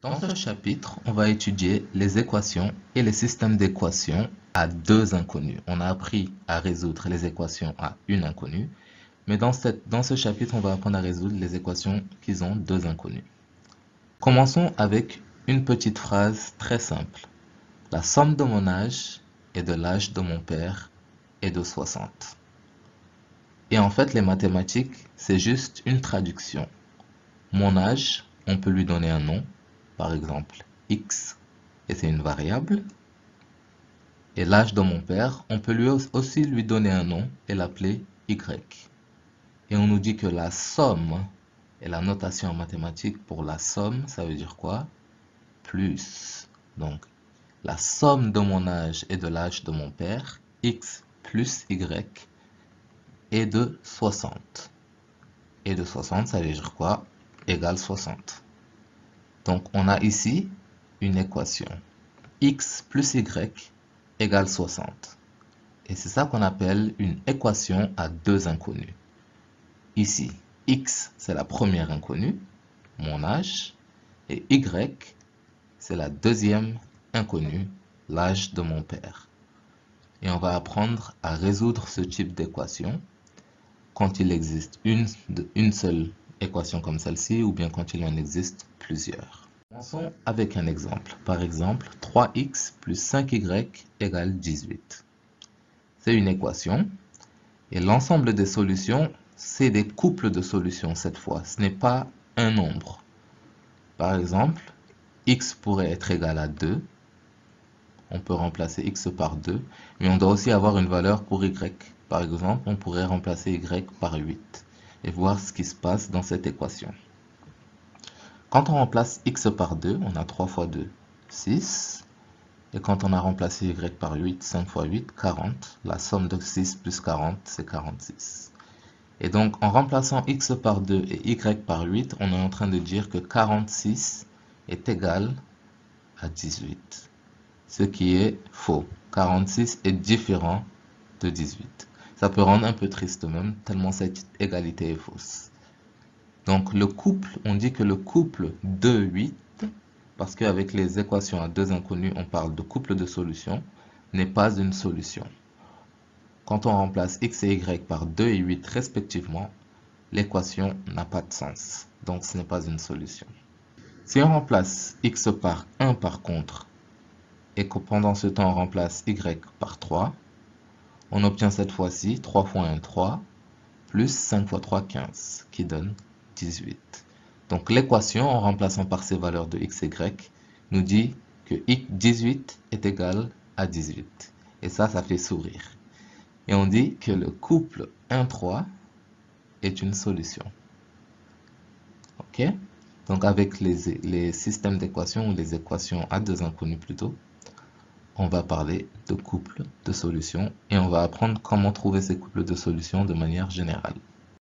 Dans ce chapitre, on va étudier les équations et les systèmes d'équations à deux inconnus. On a appris à résoudre les équations à une inconnue, mais dans ce chapitre, on va apprendre à résoudre les équations qui ont deux inconnues. Commençons avec une petite phrase très simple. La somme de mon âge et de l'âge de mon père est de 60. Et en fait, les mathématiques, c'est juste une traduction. Mon âge, on peut lui donner un nom, par exemple x, et c'est une variable. Et l'âge de mon père, on peut lui aussi lui donner un nom et l'appeler y. Et on nous dit que la somme, et la notation en mathématiques pour la somme, ça veut dire quoi? Plus. Donc, la somme de mon âge et de l'âge de mon père, x plus y, est de 60. Et de 60, ça veut dire quoi? Égale 60. Donc, on a ici une équation. X plus y égale 60. Et c'est ça qu'on appelle une équation à deux inconnues. Ici, x, c'est la première inconnue, mon âge, et y, c'est la deuxième inconnue, l'âge de mon père. Et on va apprendre à résoudre ce type d'équation quand il existe une seule équation comme celle-ci ou bien quand il en existe plusieurs. Commençons avec un exemple. Par exemple, 3x plus 5y égale 18. C'est une équation et l'ensemble des solutions, c'est des couples de solutions cette fois. Ce n'est pas un nombre. Par exemple, x pourrait être égal à 2. On peut remplacer x par 2, mais on doit aussi avoir une valeur pour y. Par exemple, on pourrait remplacer y par 8 et voir ce qui se passe dans cette équation. Quand on remplace x par 2, on a 3 fois 2, 6. Et quand on a remplacé y par 8, 5 fois 8, 40. La somme de 6 plus 40, c'est 46. Et donc, en remplaçant x par 2 et y par 8, on est en train de dire que 46 est égal à 18. Ce qui est faux. 46 est différent de 18. Ça peut rendre un peu triste même, tellement cette égalité est fausse. Donc le couple, on dit que le couple 2, 8, parce qu'avec les équations à deux inconnues, on parle de couple de solutions, n'est pas une solution. Quand on remplace x et y par 2 et 8 respectivement, l'équation n'a pas de sens. Donc ce n'est pas une solution. Si on remplace x par 1 par contre, et que pendant ce temps on remplace y par 3, on obtient cette fois-ci 3 fois 1, 3, plus 5 fois 3, 15, qui donne 18. Donc l'équation, en remplaçant par ces valeurs de x et y, nous dit que 18 est égal à 18. Et ça fait sourire. Et on dit que le couple 1, 3 est une solution. Ok? Donc avec les systèmes d'équations, ou les équations à deux inconnues plutôt, on va parler de couples de solutions et on va apprendre comment trouver ces couples de solutions de manière générale.